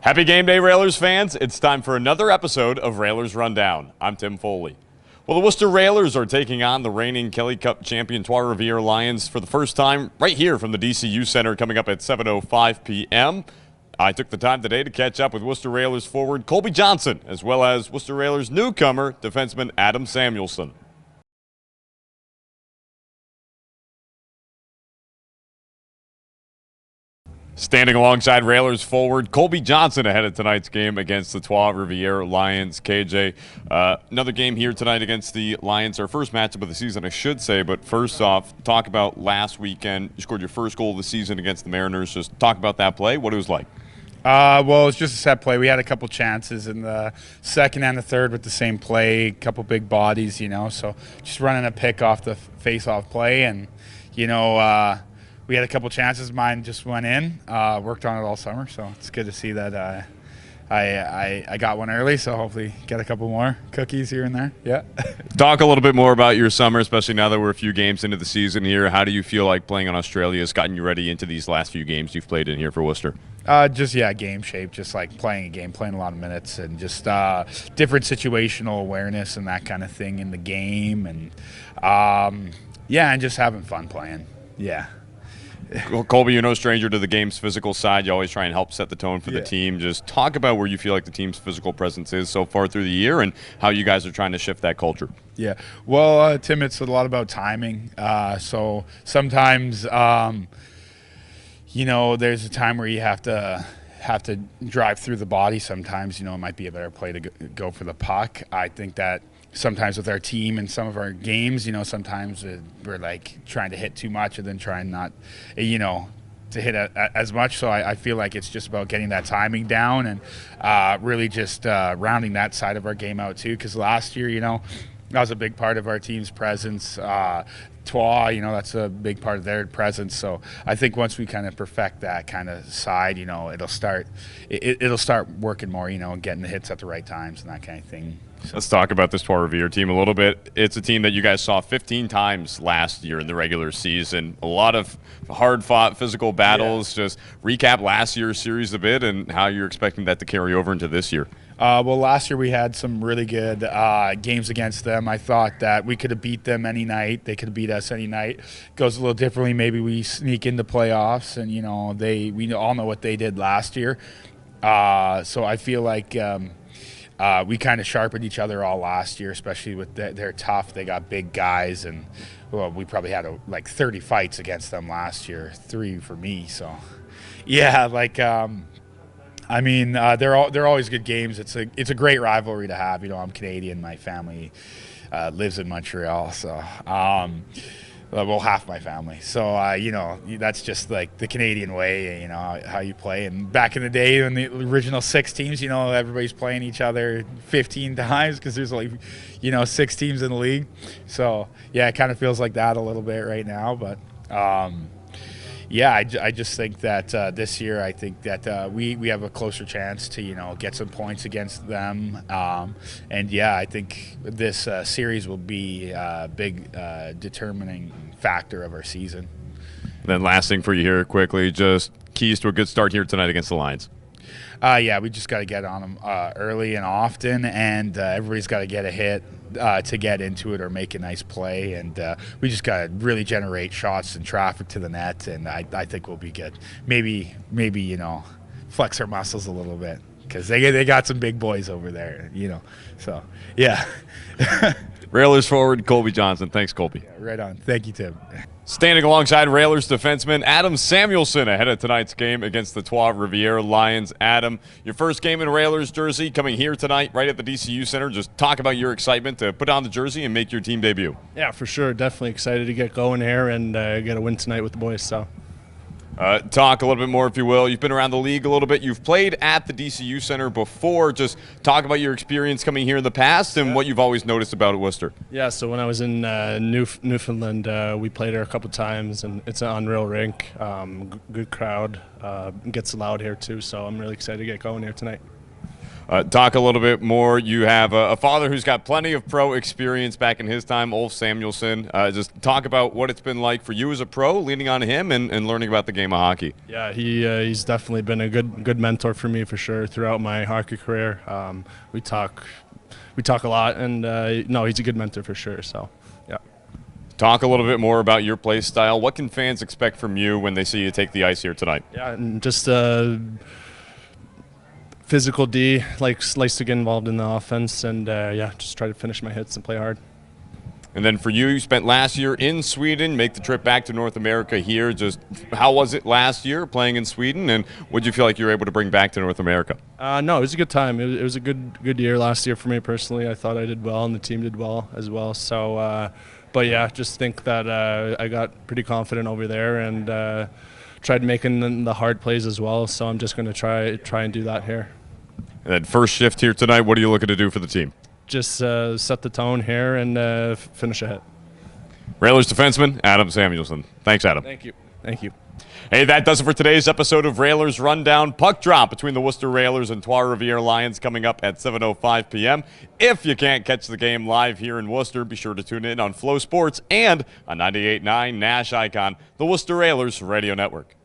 Happy game day, Railers fans. It's time for another episode of Railers Rundown. I'm Tim Foley. Well, the Worcester Railers are taking on the reigning Kelly Cup champion Trois-Rivieres Lions for the first time right here from the DCU Center coming up at 7:05 p.m. I took the time today to catch up with Worcester Railers forward Colby Johnson, as well as Worcester Railers newcomer, defenseman Adam Samuelson. Standing alongside Railers forward Colby Johnson ahead of tonight's game against the Trois-Rivieres Lions. KJ, another game here tonight against the Lions. Our first matchup of the season, I should say. But first off, talk about last weekend. You scored your first goal of the season against the Mariners. Just talk about that play, what it was like. Well, it was just a set play. We had a couple chances in the second and the third with the same play, a couple big bodies, so just running a pick off the face-off play. And, we had a couple chances. Mine just went in. Worked on it all summer, so it's good to see that I got one early. So hopefully get a couple more cookies here and there. Yeah. Talk a little bit more about your summer, especially now that we're a few games into the season here. How do you feel like playing on Australia has gotten you ready into these last few games you've played in here for Worcester? Game shape, just like playing a game, playing a lot of minutes, and just different situational awareness and that kind of thing in the game, and and just having fun playing. Yeah. Well, Colby, you're no stranger to the game's physical side. You always try and help set the tone for the team. Just talk about where you feel like the team's physical presence is so far through the year and how you guys are trying to shift that culture. Yeah. Well, Tim, it's a lot about timing. So sometimes, there's a time where you have to drive through the body. Sometimes, it might be a better play to go for the puck. I think that sometimes with our team and some of our games, sometimes we're like trying to hit too much and then trying not, to hit as much. So I feel like it's just about getting that timing down and really just rounding that side of our game out too. Because last year, that was a big part of our team's presence. Trois, that's a big part of their presence. So I think once we kind of perfect that kind of side, it'll start working more, and getting the hits at the right times and that kind of thing. Let's talk about this Trois-Rivieres team a little bit. It's a team that you guys saw 15 times last year in the regular season. A lot of hard-fought physical battles. Yeah. Just recap last year's series a bit and how you're expecting that to carry over into this year. Well, last year we had some really good games against them. I thought that we could have beat them any night. They could have beat us any night. Goes a little differently. Maybe we sneak into playoffs, and we all know what they did last year. So I feel like we kind of sharpened each other all last year, especially with they're tough. They got big guys, and we probably had like 30 fights against them last year, 3 for me. So yeah, they're always good games. It's a great rivalry to have. I'm Canadian. My family lives in Montreal, so half my family. So that's just like the Canadian way. How you play. And back in the day, when the original 6 teams, everybody's playing each other 15 times because there's 6 teams in the league. So yeah, it kind of feels like that a little bit right now, but. I just think that this year, I think that we have a closer chance to get some points against them, I think this series will be a big determining factor of our season. Then last thing for you here quickly, just keys to a good start here tonight against the Lions. We just got to get on them early and often, and everybody's got to get a hit to get into it or make a nice play, and we just got to really generate shots and traffic to the net, and I think we'll be good. Maybe flex our muscles a little bit because they got some big boys over there, So yeah. Railers forward Colby Johnson. Thanks, Colby. Yeah, right on. Thank you, Tim. Standing alongside Railers defenseman Adam Samuelson ahead of tonight's game against the Trois-Rivieres Lions. Adam, your first game in Railers jersey coming here tonight right at the DCU Center. Just talk about your excitement to put on the jersey and make your team debut. Yeah, for sure. Definitely excited to get going here and get a win tonight with the boys. So. Talk a little bit more, if you will. You've been around the league a little bit. You've played at the DCU Center before. Just talk about your experience coming here in the past and what you've always noticed about Worcester. Yeah, so when I was in Newfoundland, we played there a couple times, and it's an unreal rink. Good crowd. Gets loud here, too, so I'm really excited to get going here tonight. Talk a little bit more. You have a father who's got plenty of pro experience back in his time, Ulf Samuelsson. Just talk about what it's been like for you as a pro, leaning on him and learning about the game of hockey. Yeah, he's definitely been a good mentor for me for sure throughout my hockey career. We talk a lot, and no, he's a good mentor for sure. So, yeah. Talk a little bit more about your play style. What can fans expect from you when they see you take the ice here tonight? Yeah, and just physical D, likes to get involved in the offense, and yeah, just try to finish my hits and play hard. And then for you, you spent last year in Sweden, make the trip back to North America here. Just how was it last year playing in Sweden, and what did you feel like you were able to bring back to North America? No, it was a good time. It was a good year last year for me personally. I thought I did well, and the team did well as well. So, but yeah, just think that I got pretty confident over there and tried making the hard plays as well. So I'm just going to try and do that here. And then first shift here tonight, what are you looking to do for the team? Just set the tone here and finish ahead. Railers defenseman Adam Samuelsson. Thanks, Adam. Thank you. Thank you. Hey, that does it for today's episode of Railers Rundown. Puck drop between the Worcester Railers and Trois-Rivieres Lions coming up at 7:05 p.m. If you can't catch the game live here in Worcester, be sure to tune in on Flow Sports and on 98.9 Nash Icon, the Worcester Railers Radio Network.